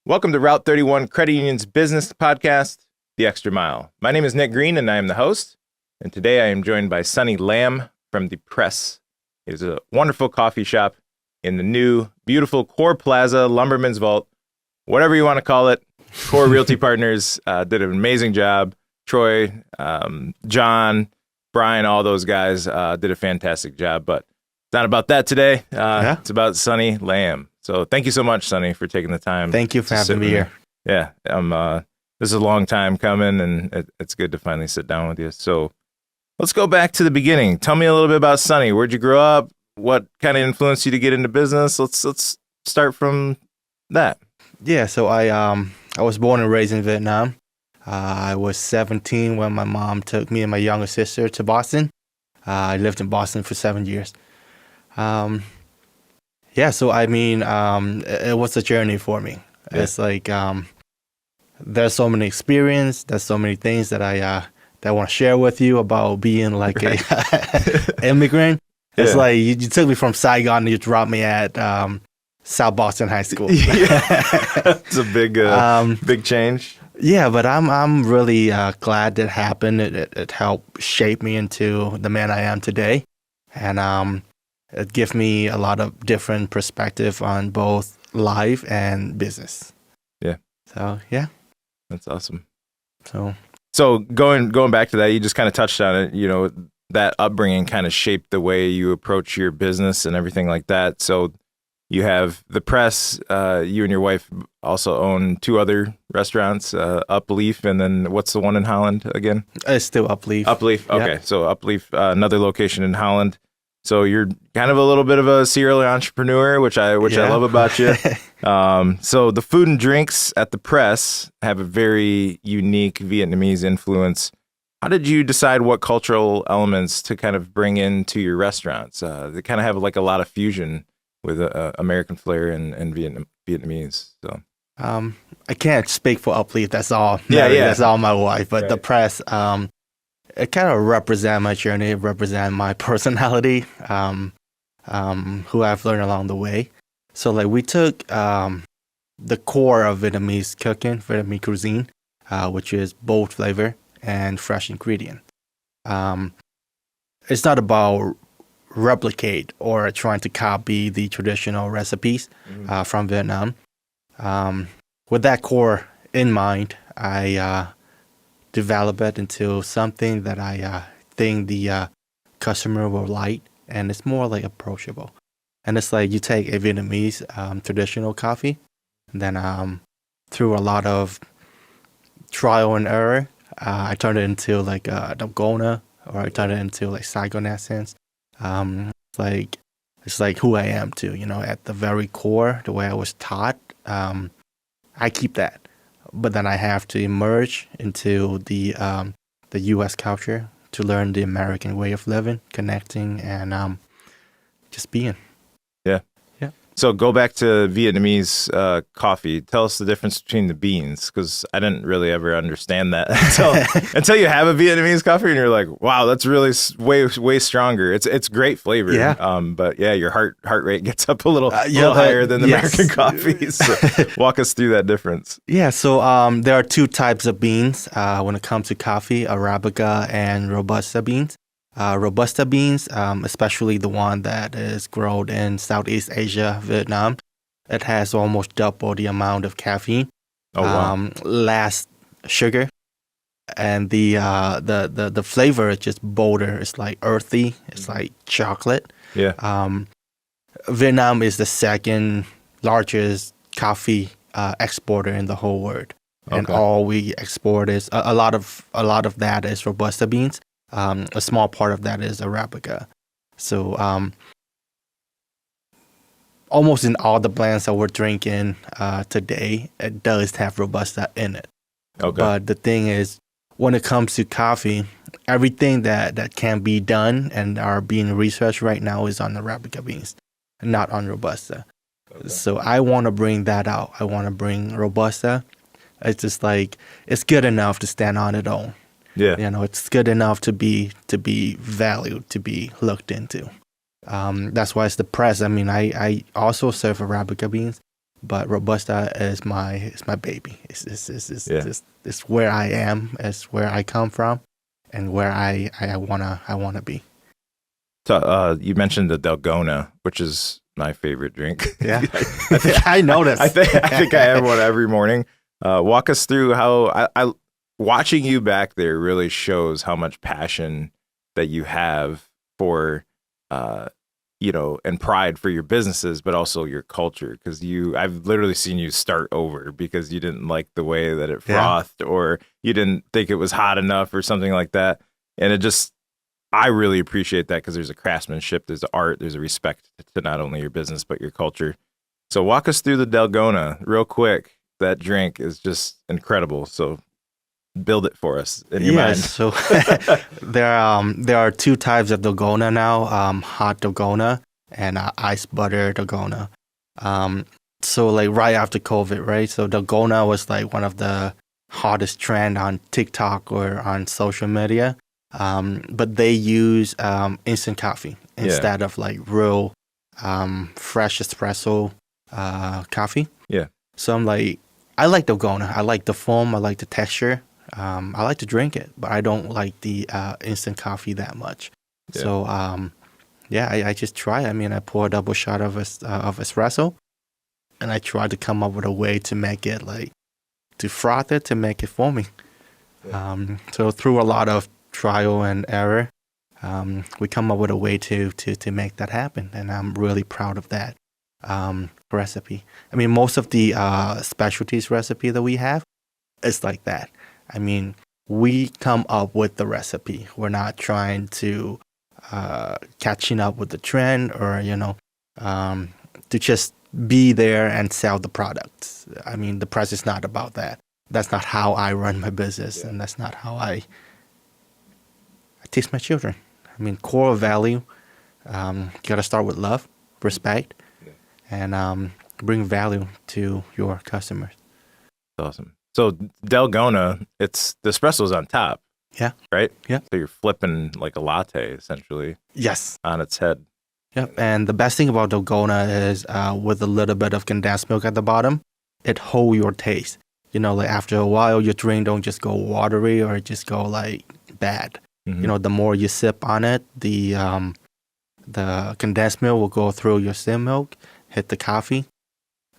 Welcome to Route 31 Credit Union's business podcast, The Extra Mile. My name is Nick Green, and I am the host. And today I am joined by Sonny Lam from The Press. It is a wonderful coffee shop in the new, beautiful Core Plaza, Lumberman's Vault, whatever you want to call it. Core Realty Partners did an amazing job. Troy, John, Brian, all those guys did a fantastic job. But it's not about that today. It's about Sonny Lam. So thank you so much, Sonny, for taking the time. Thank you for having me here. Yeah, this is a long time coming, and it's good to finally sit down with you. So let's go back to the beginning. Tell me a little bit about Sonny. Where'd you grow up? What kind of influenced you to get into business? Let's start from that. Yeah, so I was born and raised in Vietnam. I was 17 when my mom took me and my younger sister to Boston. I lived in Boston for 7 years. So I mean, it was a journey for me. Yeah. It's like there's so many experience, there's so many things that I want to share with you about being like a immigrant. It's like you took me from Saigon and you dropped me at South Boston High School. It's a big change. Yeah, but I'm really glad that happened. It helped shape me into the man I am today, and it gives me a lot of different perspective on both life and business. Yeah. So yeah, that's awesome. So going back to that, you just kind of touched on it. You know, that upbringing kind of shaped the way you approach your business and everything like that. So you have The Press. You and your wife also own two other restaurants, Upleaf, and then what's the one in Holland again? It's still Upleaf. Upleaf. Okay, yeah. So Upleaf, another location in Holland. So you're kind of a little bit of a serial entrepreneur, which I love about you. So the food and drinks at The Press have a very unique Vietnamese influence. How did you decide what cultural elements to kind of bring into your restaurants? They kind of have like a lot of fusion with American flair and Vietnamese. So I can't speak for Upleaf. That's all. Yeah. That's all my wife. But right. The Press, it kind of represents my journey, represent my personality, who I've learned along the way. So like we took the core of Vietnamese cooking, Vietnamese cuisine, which is bold flavor and fresh ingredient. It's not about replicate or trying to copy the traditional recipes from Vietnam. With that core in mind, I develop it into something that I think the customer will like, and it's more like approachable. And it's like you take a Vietnamese traditional coffee, and then through a lot of trial and error, I turn it into like a dalgona, or I turn it into like Saigon essence. It's like who I am too, you know, at the very core, the way I was taught. I keep that. But then I have to emerge into the U.S. culture to learn the American way of living, connecting, and just being. Yeah. Yeah. So go back to Vietnamese coffee. Tell us the difference between the beans, because I didn't really ever understand that until you have a Vietnamese coffee and you're like, wow, that's really way stronger. It's great flavor. Yeah. But yeah, your heart rate gets up a little higher than the American coffee. So walk us through that difference. Yeah. So there are two types of beans when it comes to coffee: Arabica and Robusta beans. Robusta beans, especially the one that is grown in Southeast Asia, Vietnam, it has almost double the amount of caffeine, less sugar, and the flavor is just bolder. It's like earthy. It's like chocolate. Yeah. Vietnam is the second largest coffee exporter in the whole world, and all we export is a lot of that is Robusta beans. A small part of that is Arabica. So almost in all the blends that we're drinking today, it does have Robusta in it. Okay. But the thing is, when it comes to coffee, everything that can be done and are being researched right now is on Arabica beans, not on Robusta. Okay. So I want to bring that out. I want to bring Robusta. It's just like, it's good enough to stand on its own. Yeah. You know, it's good enough to be valued, to be looked into. That's why it's The Press. I mean, I also serve Arabica beans, but Robusta is my baby. It's where I am. It's where I come from, and where I wanna be. So you mentioned the Dalgona, which is my favorite drink. Yeah, I noticed. I think I have one every morning. Walk us through how I watching you back there really shows how much passion that you have for, and pride for your businesses, but also your culture. Because I've literally seen you start over because you didn't like the way that it frothed, or you didn't think it was hot enough, or something like that. And I really appreciate that because there's a craftsmanship, there's art, there's a respect to not only your business but your culture. So walk us through the Dalgona real quick. That drink is just incredible. So build it for us in your mind. So there are two types of Dalgona now: hot Dalgona and ice butter Dalgona. So like right after COVID, right? So Dalgona was like one of the hottest trend on TikTok or on social media. But they use instant coffee instead of like real fresh espresso coffee. Yeah. So I'm like, I like Dalgona. I like the foam. I like the texture. I like to drink it, but I don't like the instant coffee that much. Yeah. So I just try. I mean, I pour a double shot of espresso, and I try to come up with a way to make it to froth it, to make it foamy. Yeah. So through a lot of trial and error, we come up with a way to make that happen, and I'm really proud of that recipe. I mean, most of the specialties recipe that we have is like that. I mean, we come up with the recipe. We're not trying to catching up with the trend, or to just be there and sell the products. I mean, the price is not about that. That's not how I run my business, and that's not how I teach my children. I mean, core value, you got to start with love, respect, and bring value to your customers. Awesome. So Dalgona, the espresso's on top. Yeah. Right? Yeah. So you're flipping like a latte, essentially. Yes. On its head. Yep. And the best thing about Dalgona is with a little bit of condensed milk at the bottom, it holds your taste. Like after a while, your drink don't just go watery or just go like bad. Mm-hmm. The more you sip on it, the condensed milk will go through your skim milk, hit the coffee,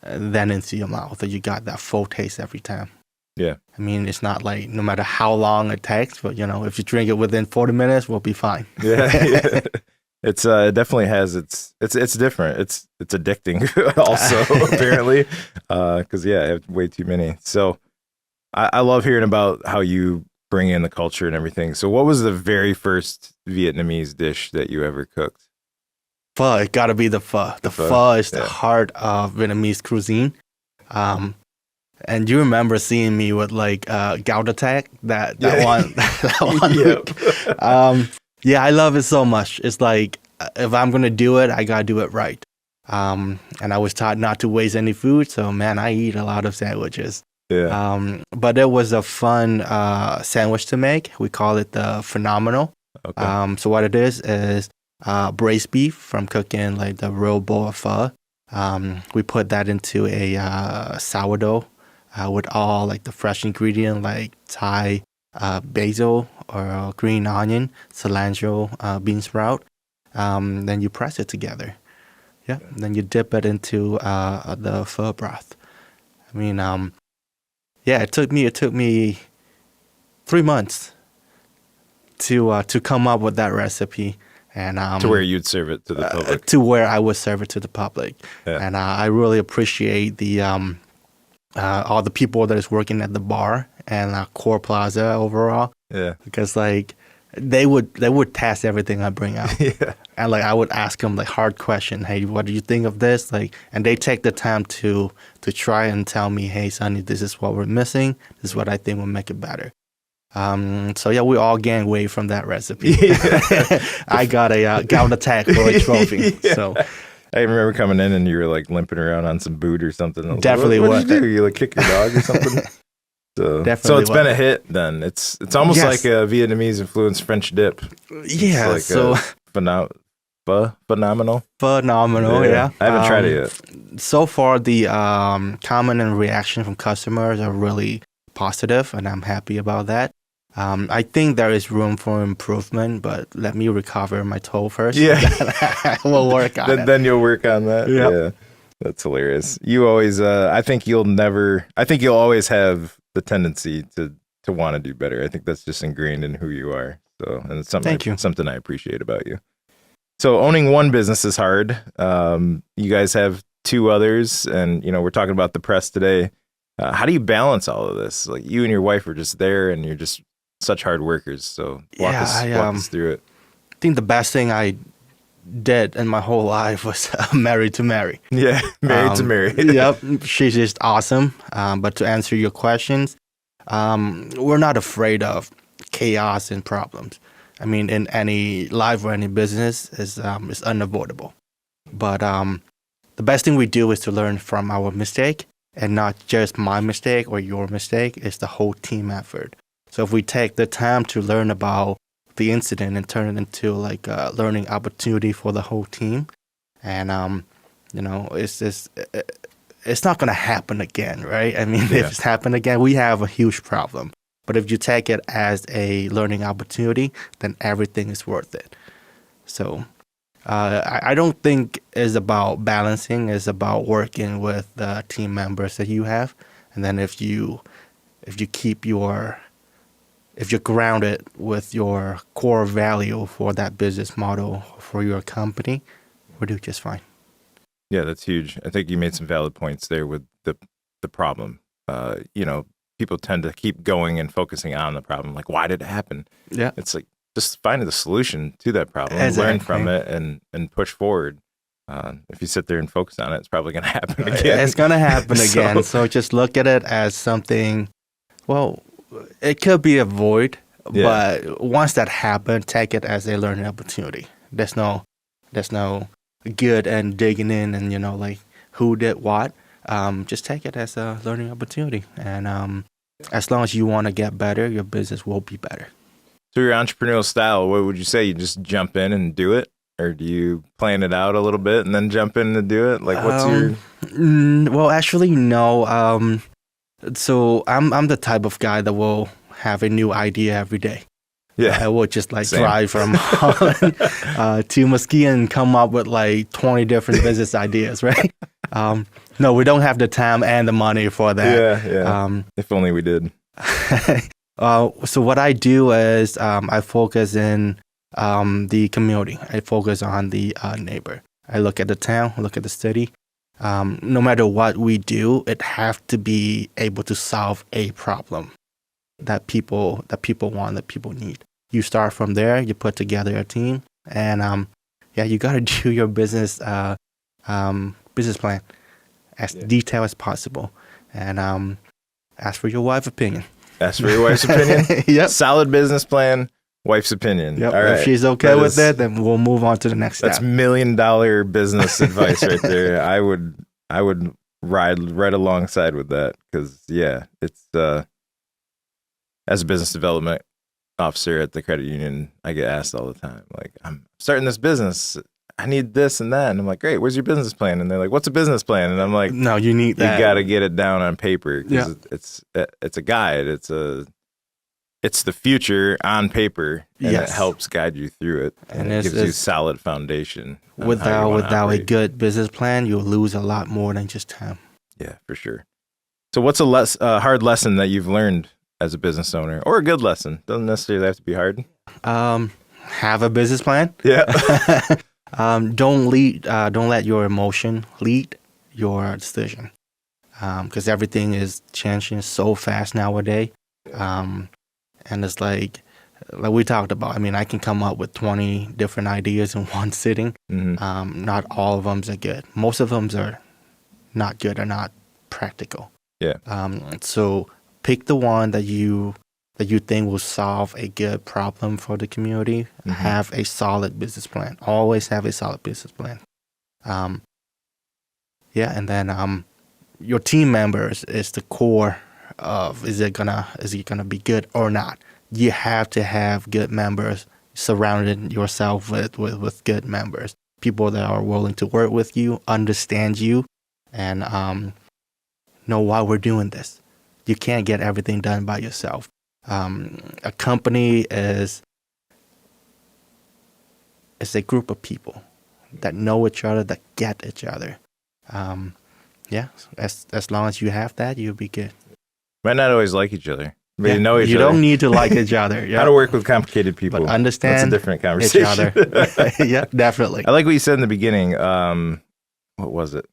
and then into your mouth. So you got that full taste every time. Yeah. I mean, it's not like no matter how long it takes, but if you drink it within 40 minutes, we'll be fine. Yeah. It's it definitely has it's different. It's addicting also apparently, because I have way too many. So I love hearing about how you bring in the culture and everything. So what was the very first Vietnamese dish that you ever cooked? Pho. It got to be the pho. The pho is the heart of Vietnamese cuisine. And you remember seeing me with like gout attack, that one. That one. Yep. I love it so much. It's like, if I'm going to do it, I got to do it right. And I was taught not to waste any food. So, man, I eat a lot of sandwiches. Yeah. But it was a fun sandwich to make. We call it the Phenomenal. Okay. So what it is braised beef from cooking like the real bowl of pho. We put that into a sourdough with all like the fresh ingredient like Thai basil or green onion, cilantro, bean sprout. Then you press it together. Yeah. Then you dip it into the pho broth. I mean, it took me 3 months to come up with that recipe, and to where you'd serve it to the public. To where I would serve it to the public, and I really appreciate the all the people that is working at the bar and Core Plaza overall. Yeah, because like they would test everything I bring out. Yeah. And like I would ask them like hard question, hey, what do you think of this? Like, and they take the time to try and tell me, hey, Sonny, this is what we're missing. This is what I think will make it better. So we all gained weight from that recipe. Yeah. I got a gout attack for a trophy. Yeah. So I remember coming in and you were like limping around on some boot or something. Definitely. Like, what did you do? You like kick your dog or something? So it's been a hit then. It's almost like a Vietnamese influenced French dip. Yeah. It's like phenomenal? Phenomenal, yeah. I haven't tried it yet. So far, the comment and reaction from customers are really positive, and I'm happy about that. I think there is room for improvement, but let me recover my toe first. Yeah. We'll work on it. Then you'll work on that. Yep. Yeah. That's hilarious. You always, I think you'll always have the tendency to want to do better. I think that's just ingrained in who you are. So, and it's something I appreciate about you. So owning one business is hard. You guys have two others, and we're talking about the press today. How do you balance all of this? Like, you and your wife are just there, and you're just such hard workers. So walk us through it. I think the best thing I did in my whole life was married to Mary. Yeah, married to Mary. Yep, she's just awesome. But to answer your questions, we're not afraid of chaos and problems. I mean, in any life or any business is unavoidable. But the best thing we do is to learn from our mistake, and not just my mistake or your mistake. It's the whole team effort. So if we take the time to learn about the incident and turn it into like a learning opportunity for the whole team, and it's not going to happen again, right? I mean, if it's happened again, we have a huge problem. But if you take it as a learning opportunity, then everything is worth it. So I don't think it's about balancing. It's about working with the team members that you have. And then if you're grounded with your core value for that business model, for your company, we'll do just fine. Yeah, that's huge. I think you made some valid points there with the problem. People tend to keep going and focusing on the problem. Like, why did it happen? Yeah. It's like, just find the solution to that problem, Exactly. Learn from it, and push forward. If you sit there and focus on it, it's probably going to happen again. It's going to happen again. So just look at it as something, well, it could be a void, but once that happened, take it as a learning opportunity. There's no good and digging in and, like who did what. Just take it as a learning opportunity. And as long as you want to get better, your business will be better. So your entrepreneurial style, what would you say? You just jump in and do it? Or do you plan it out a little bit and then jump in and do it? Like, what's your... Well, actually, no. So I'm the type of guy that will have a new idea every day. Yeah. I will just drive from Holland to Muskegon and come up with 20 different business ideas, right? No, we don't have the time and the money for that. Yeah. If only we did. So what I do is I focus in the community. I focus on the neighbor. I look at the town, look at the city. No matter what we do, it have to be able to solve a problem that people want, that people need. You start from there. You put together a team, and you got to do your business plan as detailed as possible, and ask for your wife's opinion. Ask for your wife's opinion. Yep. Solid business plan. Wife's opinion. Yep. All right. If she's okay with it, then we'll move on to the next step. That's $1 million business advice right there. I would ride right alongside with that, because it's as a business development officer at the credit union, I get asked all the time, like, I'm starting this business, I need this and that, and I'm like, great, where's your business plan? And they're like, what's a business plan? And I'm like, no, you need that. You got to get it down on paper, because it's a guide. It's the future on paper, and it helps guide you through it, and it gives you a solid foundation. Without a good business plan, you'll lose a lot more than just time. Yeah, for sure. So what's a hard lesson that you've learned as a business owner, or a good lesson? Doesn't necessarily have to be hard. Have a business plan. Yeah. Don't let your emotion lead your decision, because everything is changing so fast nowadays. And it's like we talked about. I mean, I can come up with 20 different ideas in one sitting. Mm-hmm. Not all of them are good. Most of them are not good or not practical. Yeah. So pick the one that you think will solve a good problem for the community. Mm-hmm. Have a solid business plan. Always have a solid business plan. And then your team members is the core of is it gonna be good or not. You have to have good members surrounded yourself with good members, people that are willing to work with you, understand you, and know why we're doing this. You can't get everything done by yourself. A company is a group of people that know each other, that get each other. Yeah, as long as you have that, you'll be good. Might not always like each other, but Yeah, you know each you other. don't need to like each other. Yeah. How to work with complicated people. But understand That's a different each conversation. other. Yeah, definitely. I like what you said in the beginning. What was it?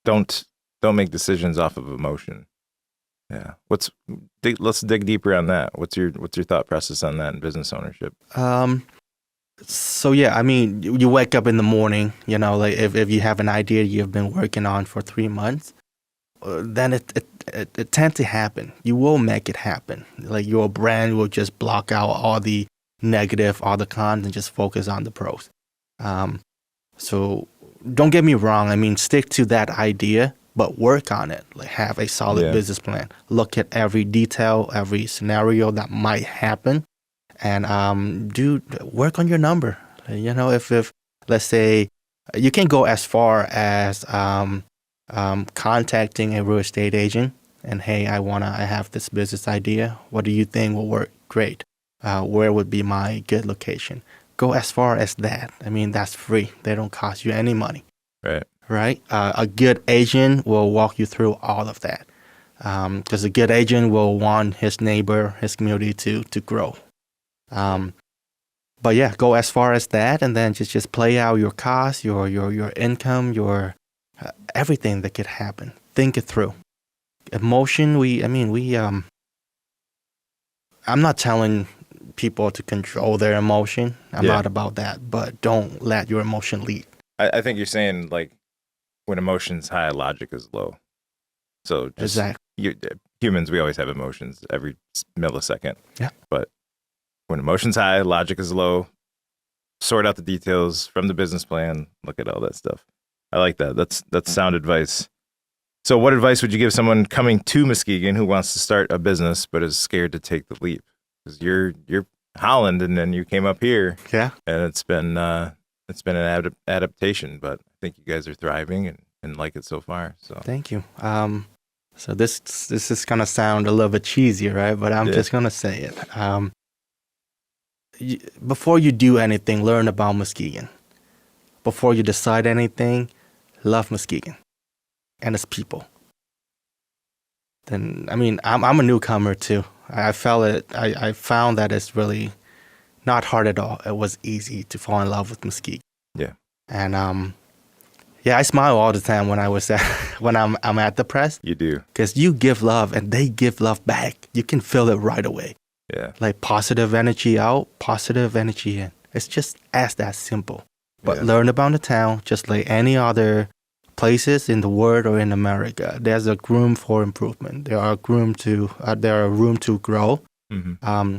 Don't make decisions off of emotion. Yeah. Let's dig deeper on that. What's your thought process on that in business ownership? So yeah, I mean, you wake up in the morning, like if you have an idea you've been working on for 3 months, then it tends to happen. You will make it happen. Like your brand will just block out all the negative, all the cons, and just focus on the pros. So don't get me wrong. I mean, stick to that idea, but work on it. Like have a solid business plan. Look at every detail, every scenario that might happen, and work on your number. If let's say you can go as far as contacting a real estate agent and, hey, I have this business idea. What do you think will work? Great. Where would be my good location? Go as far as that. I mean, that's free. They don't cost you any money. Right? A good agent will walk you through all of that, because a good agent will want his neighbor, his community to grow. But yeah, go as far as that, and then just play out your costs, your income, your everything that could happen. Think it through. Emotion, I'm not telling people to control their emotion. I'm not about that, but don't let your emotion lead. I think you're saying, like, when emotion's high, logic is low. So just humans, we always have emotions every millisecond. Yeah. But when emotion's high, logic is low. Sort out the details from the business plan. Look at all that stuff. I like that. That's sound advice. So what advice would you give someone coming to Muskegon who wants to start a business but is scared to take the leap? Because you're Holland, and then you came up here. Yeah. And it's been an adaptation, but I think you guys are thriving and like it so far. So thank you. So this is gonna sound a little bit cheesy, right? But I'm just gonna say it. Before you do anything, learn about Muskegon. Before you decide anything, love Muskegon and its people. Then, I mean, I'm a newcomer too. I found that it's really not hard at all. It was easy to fall in love with Muskegon. Yeah. And I smile all the time when I'm at the press. You do. Because you give love and they give love back. You can feel it right away. Yeah. Like positive energy out, positive energy in. It's just that simple. But learn about the town just like any other places in the world or in America. There's a room for improvement. There are room to grow. Mm-hmm.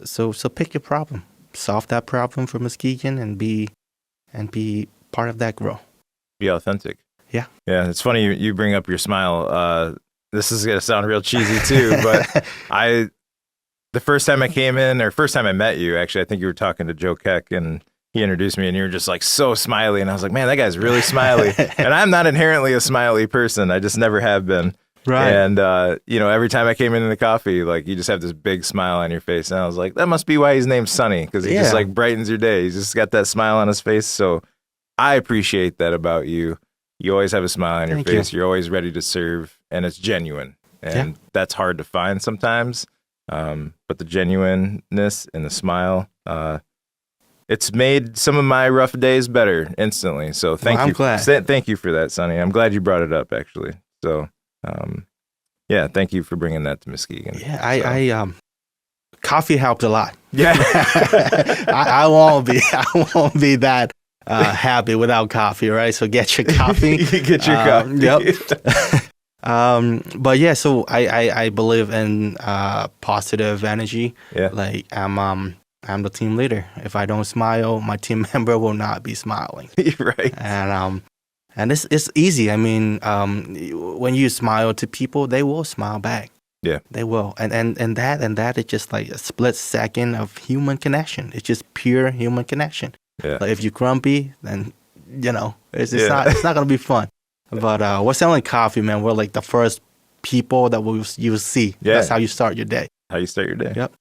So pick your problem, solve that problem for Muskegon, and be part of that growth. Be authentic. Yeah. Yeah. It's funny you bring up your smile. This is gonna sound real cheesy too, but the first time I met you, actually, I think you were talking to Joe Keck, and he introduced me, and you were just like so smiley, and I was like, man, that guy's really smiley. And I'm not inherently a smiley person. I just never have been. Right. And every time I came into the coffee, like, you just have this big smile on your face, and I was like, that must be why he's named Sonny, because he just like brightens your day. He's just got that smile on his face. So I appreciate that about you. You always have a smile on your face. You're always ready to serve, and it's genuine, and that's hard to find sometimes. But the genuineness and the smile, it's made some of my rough days better instantly. So thank you. I'm glad. Thank you for that, Sonny. I'm glad you brought it up, actually. So, thank you for bringing that to Muskegon. Yeah, I coffee helped a lot. Yeah, I won't be that happy without coffee, right? So get your coffee. Get your coffee. Yep. But yeah, so I believe in positive energy. Yeah. Like I'm the team leader. If I don't smile, my team member will not be smiling. Right. And it's easy. I mean, when you smile to people, they will smile back. Yeah. They will. And that is just like a split second of human connection. It's just pure human connection. Yeah. Like if you're grumpy, then it's Yeah. not gonna be fun. But we're selling coffee, man. We're like the first people that you will see. Yeah. That's how you start your day. How you start your day. Yep.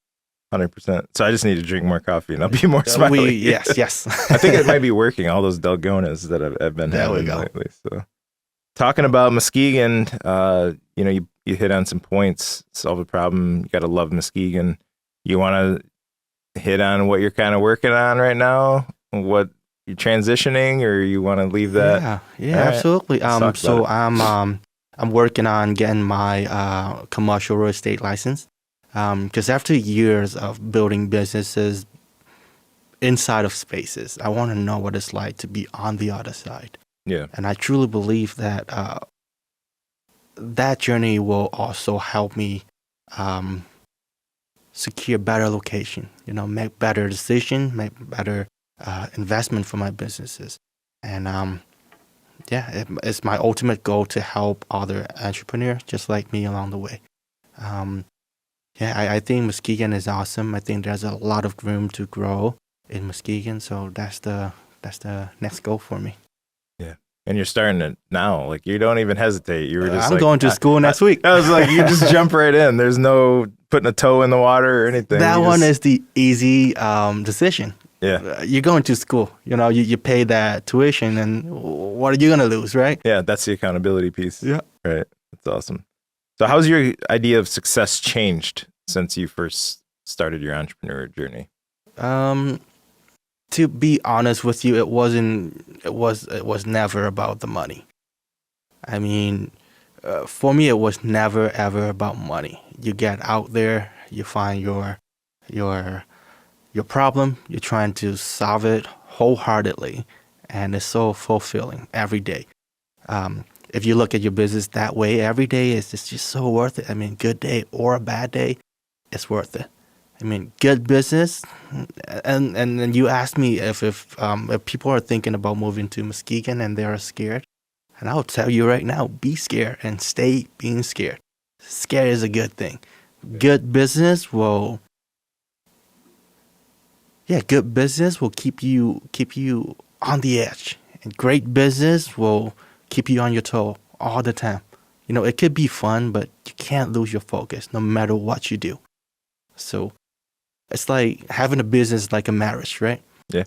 100%. So I just need to drink more coffee and I'll be more smiley. Yes. I think it might be working, all those Dalgonas that I've been having lately. So talking about Muskegon, you hit on some points, solve a problem. You got to love Muskegon. You want to hit on what you're kind of working on right now? What you're transitioning, or you want to leave that? Yeah, right. absolutely. So I'm working on getting my commercial real estate license. Because after years of building businesses inside of spaces, I want to know what it's like to be on the other side. Yeah. And I truly believe that that journey will also help me secure better location, make better decision, make better investment for my businesses. And it's my ultimate goal to help other entrepreneurs just like me along the way. I think Muskegon is awesome. I think there's a lot of room to grow in Muskegon, so that's the next goal for me. Yeah. And you're starting it now. Like, you don't even hesitate. You were just I'm going to school next week. I was like, you just jump right in. There's no putting a toe in the water or anything. That one is the easy decision. Yeah. You're going to school. You pay that tuition, and what are you going to lose, right? Yeah, that's the accountability piece. Yeah. Right. That's awesome. So how's your idea of success changed since you first started your entrepreneur journey? To be honest with you, it was never about the money. I mean, for me, it was never ever about money. You get out there, you find your problem, you're trying to solve it wholeheartedly, and it's so fulfilling every day. If you look at your business that way, every day is just so worth it. I mean, good day or a bad day, it's worth it. I mean, good business, and you asked me if people are thinking about moving to Muskegon and they're scared, and I'll tell you right now, be scared and stay being scared. Scared is a good thing. Good business will keep you on the edge, and great business will keep you on your toe all the time. It could be fun, but you can't lose your focus no matter what you do. So it's like having a business like a marriage, right? Yeah.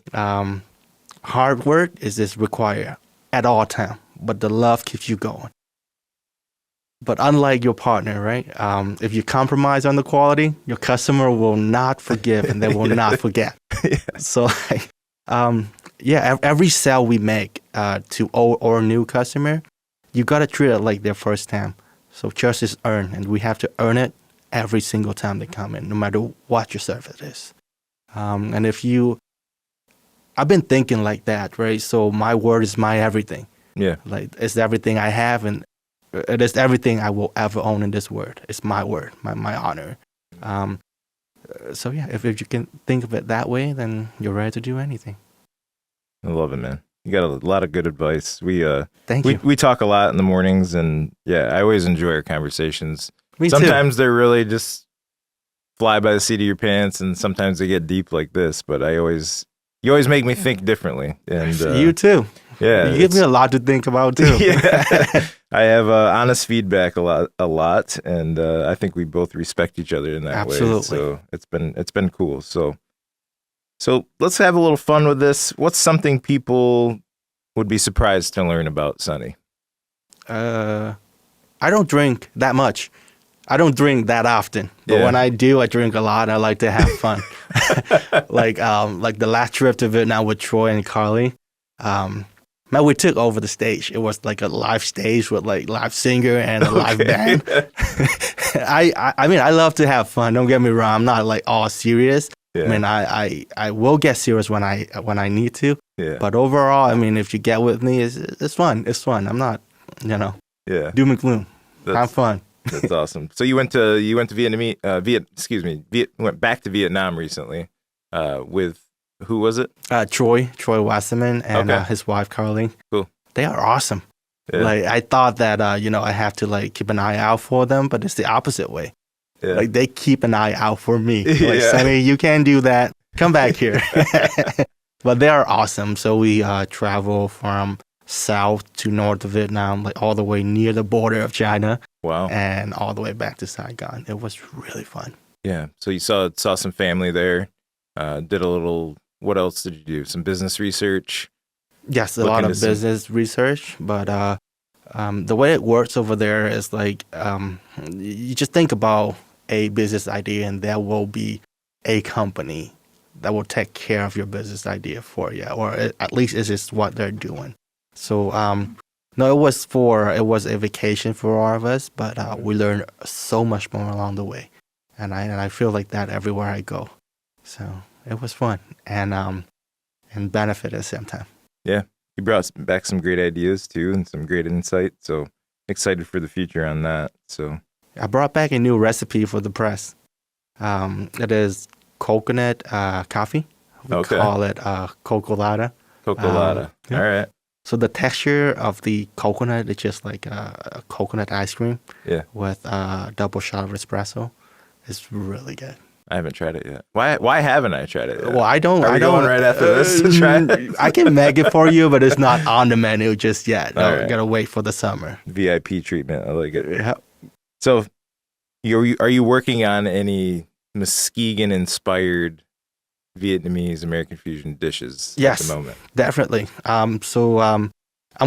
Hard work is required at all time, but the love keeps you going. But unlike your partner, right? If you compromise on the quality, your customer will not forgive and they will not forget. Yeah. So, every sale we make to old or new customer, you gotta treat it like their first time. So trust is earned, and we have to earn it every single time they come in, no matter what your service is. And I've been thinking like that, right? So my word is my everything. Yeah. Like, it's everything I have, and it is everything I will ever own in this world. It's my word, my honor. If you can think of it that way, then you're ready to do anything. I love it, man. You got a lot of good advice. Thank you. We talk a lot in the mornings, and I always enjoy our conversations. Me Sometimes they're really just fly by the seat of your pants, and sometimes they get deep like this. But you always make me think differently. And you too. Yeah, you give me a lot to think about too. Yeah, I have honest feedback a lot, and I think we both respect each other in that Absolutely. way. So it's been cool. So let's have a little fun with this. What's something people would be surprised to learn about Sonny? I don't drink that much. I don't drink that often, but when I do, I drink a lot. I like to have fun. like the last trip to Vietnam with Troy and Carly. Man, we took over the stage. It was like a live stage with like live singer and a live band. I mean, I love to have fun. Don't get me wrong. I'm not like all serious. Yeah. I mean, I will get serious when I need to. Yeah. But overall, I mean, if you get with me, it's fun. It's fun. I'm not, doom and gloom. Have fun. That's awesome. So you went to Vietnamese, went back to Vietnam recently, with who was it? Troy Wasserman and his wife Carly. Cool. They are awesome. Yeah. Like, I thought that I have to like keep an eye out for them, but it's the opposite way. Yeah. Like they keep an eye out for me. Like, Yeah. Sonny, you can't do that. Come back here. But they are awesome. So we travel from south to north of Vietnam, like all the way near the border of China, Wow. and all the way back to Saigon. It was really fun. Yeah. So you saw some family there. Did a little. What else did you do? Some business research. Yes, a Look lot of into some- business research, but the way it works over there is like you just think about a business idea, and there will be a company that will take care of your business idea for you, or at least it's just what they're doing. So no, it was a vacation for all of us, but we learned so much more along the way, and I feel like that everywhere I go. So it was fun and benefit at the same time. Yeah. You brought back some great ideas too, and some great insight. So excited for the future on that. So I brought back a new recipe for the press. It is coconut coffee. We Okay. call it cocolada. Cocolada. Yeah. All right. So the texture of the coconut is just like a coconut ice cream Yeah. with a double shot of espresso. It's really good. I haven't tried it yet. Why haven't I tried it yet? Well, I don't. Are we I don't, going right after this to try it? I can make it for you, but it's not on the menu just yet. All No, right. gotta wait for the summer. VIP treatment. I like it. Yeah. So, are you working on any Muskegon-inspired Vietnamese American fusion dishes Yes. at the moment? Definitely. I'm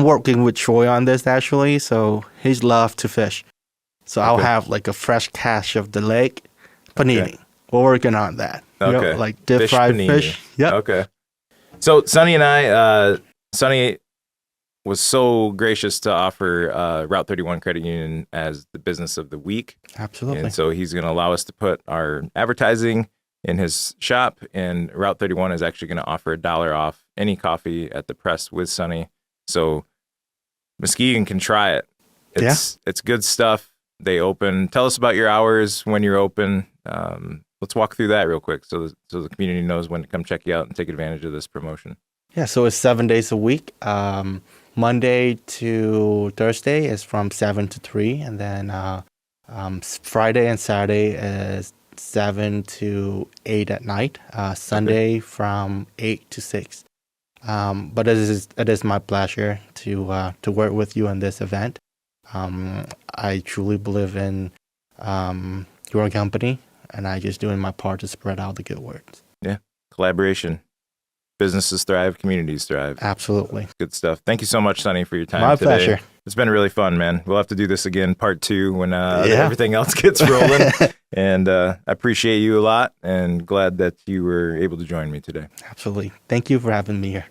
working with Troy on this actually. So he's love to fish. So I'll Okay. have like a fresh catch of the lake panini. Okay. We're working on that. You know, Okay. like deep Fish fried panini. fish. Yep. Okay. So Sonny and I, Sonny was so gracious to offer Route 31 Credit Union as the business of the week. Absolutely. And so he's going to allow us to put our advertising in his shop, and Route 31 is actually going to offer $1 off any coffee at the press with Sonny. So Muskegon can try it. It's good stuff. They open. Tell us about your hours, when you're open. Let's walk through that real quick so the community knows when to come check you out and take advantage of this promotion. Yeah, so it's 7 days a week. Monday to Thursday is from 7 to 3. And then Friday and Saturday is 7 to 8 at night. Sunday from 8 to 6. But it is my pleasure to work with you on this event. I truly believe in your company, and I just doing my part to spread out the good words. Yeah, collaboration. Businesses thrive, communities thrive. Absolutely. Good stuff. Thank you so much, Sonny, for your time My today. pleasure. It's been really fun, man. We'll have to do this again, part 2, when everything else gets rolling. And I appreciate you a lot and glad that you were able to join me today. Absolutely. Thank you for having me here.